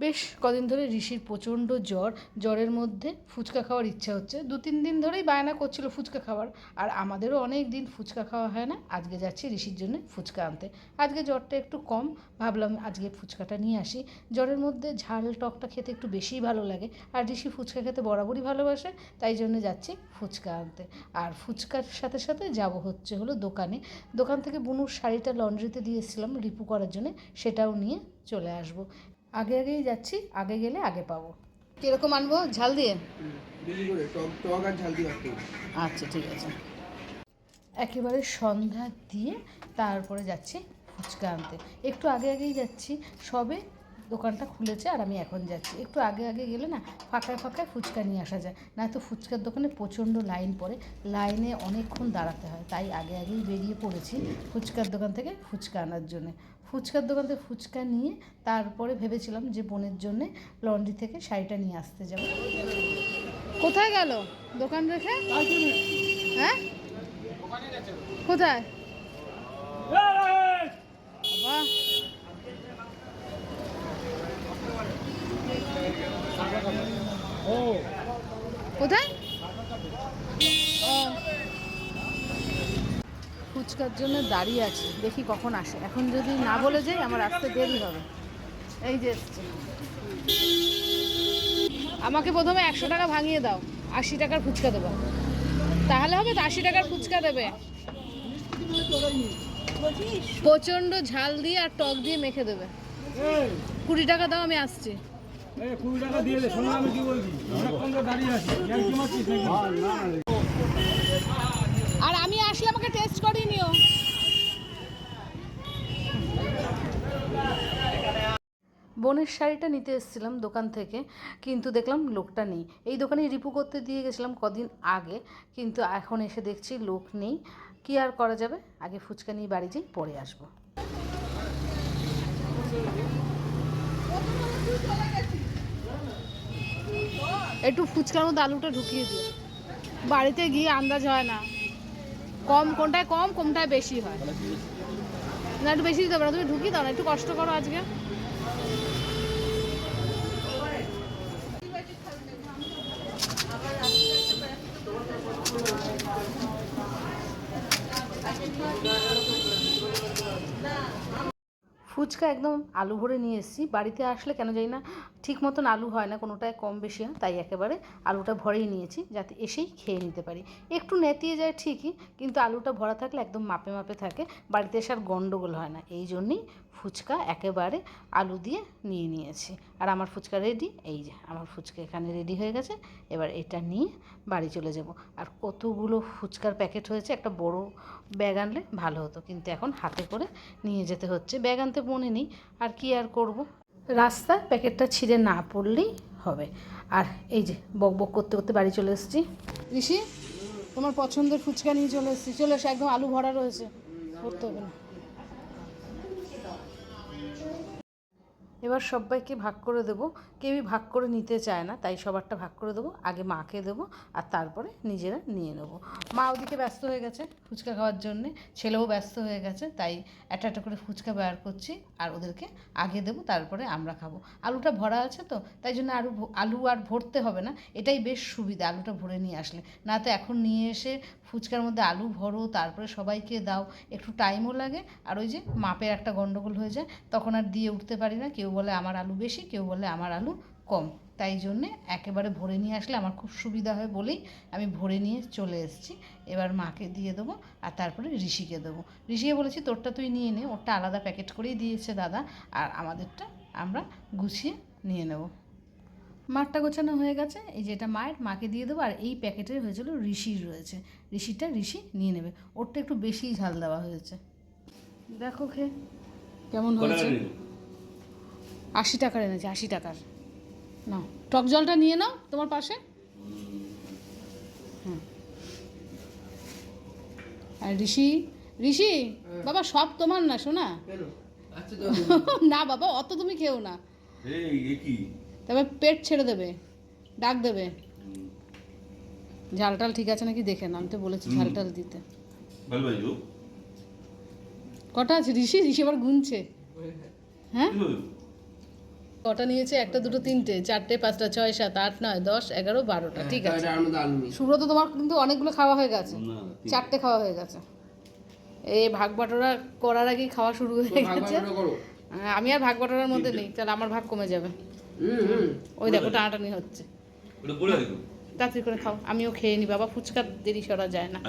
বেশ কদিন ধরে ঋষির প্রচণ্ড জ্বরের মধ্যে ফুচকা খাওয়ার ইচ্ছা হচ্ছে। 2-3 দিন ধরেই বায়না করছিল ফুচকা খাওয়ার, আর আমাদেরও অনেক দিন ফুচকা খাওয়া হয় না। আজকে যাচ্ছি ঋষির জন্য ফুচকা আনতে। আজকে জ্বরটা একটু কম, ভাবলাম আজকে ফুচকাটা নিয়ে আসি। জ্বরের মধ্যে ঝাল টকটা খেতে একটু বেশিই ভালো লাগে, আর ঋষি ফুচকা খেতে বরাবরই ভালোবাসে, তাই জন্য যাচ্ছি ফুচকা আনতে। আর ফুচকার সাথে সাথে যাব হলো দোকান থেকে বুনুর শাড়িটা লন্ড্রিতে দিয়ে এসেছিলাম রিপু করার জন্য, সেটাও নিয়ে চলে আসবো। আগেই যাচ্ছি, আগে গেলে আগে পাবো। কিরকম আনবো? ঝাল দিয়ে? টক আর ঝাল দিয়ে। আচ্ছা ঠিক আছে। একেবারে সন্ধ্যা দিয়ে তারপরে যাচ্ছি ফুচকা আনতে। একটু আগেই যাচ্ছি, সবে দোকানটা খুলেছে আর আমি এখন যাচ্ছি। একটু আগে গেলে না ফাঁকায় ফুচকা নিয়ে আসা যায়, নয়তো ফুচকার দোকানে প্রচণ্ড লাইন পড়ে, লাইনে অনেকক্ষণ দাঁড়াতে হয়। তাই আগেই বেরিয়ে পড়েছি ফুচকার দোকান থেকে ফুচকা আনার জন্যে। ফুচকার দোকান থেকে ফুচকা নিয়ে তারপরে ভেবেছিলাম যে বোনের জন্যে লন্ড্রি থেকে শাড়িটা নিয়ে আসতে যাব। কোথায় গেল দোকান রেখে? হ্যাঁ, কোথায়? বাবা, কোথায়? ফুচকার জন্য দাঁড়িয়ে আছে, দেখি কখন আসে। এখন যদি না বলে যাই আমার আসতে দেরি হবে। এই যে এসছে। আমাকে প্রথমে 100 টাকা ভাঙিয়ে দাও, 80 টাকার ফুচকা দেবো। তাহলে হবে তো? 80 টাকার ফুচকা দেবে, প্রচণ্ড ঝাল দিয়ে আর টক দিয়ে মেখে দেবে। 20 টাকা দাও, আমি আসছি। 20 টাকা দিয়ে দে, শোনো আমি কি বলছি, অনেকক্ষণ তো দাঁড়িয়ে আছি, কি মারছিস নাকি? আর আমি আসলে আমাকে টেস্ট করিয়ে নিও। বোনের শাড়িটা নিতে এসেছিলাম দোকান থেকে, কিন্তু দেখলাম লোকটা নেই। এই দোকানে রিপু করতে দিয়ে গেছিলাম কদিন আগে, কিন্তু এখন এসে দেখছি লোক নেই। কি আর করা যাবে, আগে ফুচকা নিয়ে বাড়ি যাই, পরে আসবো। একটু ফুচকার মধ্যে আলুটা ঢুকিয়ে দিও, বাড়িতে গিয়ে আন্দাজ হয় না কোনটায় কম কোনটায় বেশি হয়। না, একটু বেশি দিতে পারো, তুমি ঢুকিয়ে দাও না, একটু কষ্ট করো আজকে। ফুচকা একদম আলু ভরে নিয়ে এসেছি। বাড়িতে আসলে কেন জানি না ঠিক মতন আলু হয় না, কোনোটায় কম বেশি হয়, তাই একেবারে আলুটা ভরেই নিয়েছি, যাতে এসেই খেয়ে নিতে পারি। একটু নেতিয়ে যায় ঠিকই, কিন্তু আলুটা ভরা থাকলে একদম মাপে থাকে, বাড়িতে এসে আর গন্ডগোল হয় না। এই জন্যই ফুচকা একেবারে আলু দিয়ে নিয়ে নিয়েছি। আর আমার ফুচকা রেডি, এই যে আমার ফুচকা এখানে রেডি হয়ে গেছে। এবার এটা নিয়ে বাড়ি চলে যাব। আর কতগুলো ফুচকার প্যাকেট হয়েছে, একটা বড় ব্যাগ আনলে ভালো হতো, কিন্তু এখন হাতে করে নিয়ে যেতে হচ্ছে। ব্যাগ আনতে মনে নেই, আর কি আর করব, রাস্তায় প্যাকেটটা ছিঁড়ে না পড়লেই হবে। আর এই যে বক করতে বাড়ি চলে এসেছি। ঋষি, তোমার পছন্দের ফুচকা নিয়ে চলে এসেছি, চলে এসে একদম আলু ভরা রয়েছে, করতে হবে না। এবার সবাইকে ভাগ করে দেবো, কেউই ভাগ করে নিতে চায় না, তাই সবারটা ভাগ করে দেবো। আগে মাকে দেবো আর তারপরে নিজেরা নিয়ে নেবো। মা ওদিকে ব্যস্ত হয়ে গেছে ফুচকা খাওয়ার জন্যে, ছেলেও ব্যস্ত হয়ে গেছে, তাই একটা করে ফুচকা বের করছি আর ওদেরকে আগে দেবো, তারপরে আমরা খাবো। আলুটা ভরা আছে তো, তাই জন্য আলু আর ভরতে হবে না, এটাই বেশ সুবিধা আলুটা ভরে নিয়ে আসলে। না তো এখন নিয়ে এসে ফুচকার মধ্যে আলু ভরো, তারপরে সবাইকে দাও, একটু টাইমও লাগে, আর ওই যে মাপের একটা গন্ডগোল হয়ে যায়, তখন আর দিয়ে উঠতে পারি না। কেউ বলে আমার আলু বেশি, কেউ বলে আমার আলু কম, তাই জন্যে একেবারে ভরে নিয়ে আসলে আমার খুব সুবিধা হয় বলেই আমি ভরে নিয়ে চলে এসেছি। এবার মাকে দিয়ে দেবো আর তারপরে ঋষিকে দেবো। ঋষিকে বলেছি তোরটা তুই নিয়ে নে, ওরটা আলাদা প্যাকেট করেই দিয়েছে দাদা, আর আমাদেরটা আমরা গুছিয়ে নিয়ে নেব। মারটা গোছানো হয়ে গেছে, এই যে এটা মায়ের, মাকে দিয়ে দেবো। আর এই প্যাকেটের হয়েছিল ঋষির রয়েছে, ঋষি নিয়ে নেবে, ওরটা একটু বেশিই ঝাল দেওয়া হয়েছে। দেখো খেয়ে কেমন হয়েছে। 80 টাকার এনেছে, 80 টাকার। নাও টক জলটা নিয়ে নাও তোমার পাশে। হুম। আর ঋষি বাবা, সব তোমার না শোনা। না বাবা, অত তুমি খেও না, তবে পেট ছেড়ে দেবে, ডাক দেবে। ঝালটাল ঠিক আছে নাকি দেখে না, আমি তো বলেছি ঝালটাল দিতে। কটা আছে ঋষি আবার গুনছে হ্যাঁ কটা নিয়েছে 1 2 3 4 5 6 7 8 9 10 11 12টা ঠিক আছে সুব্রত তোমার কিন্তু অনেকগুলো খাওয়া হয়ে গেছে 4টে খাওয়া হয়ে গেছে এই ভাগ বাটোরা করার আগেই খাওয়া শুরু হয়ে গেছে আমি আর ভাগ বাটোরার মধ্যে নেই তাহলে আমার ভাগ কমে যাবে ওই দেখো টানাটানি হচ্ছে তাড়াতাড়ি করে খাও আমিও খেয়ে নি বাবা ফুচকা দেরি সরা যায় না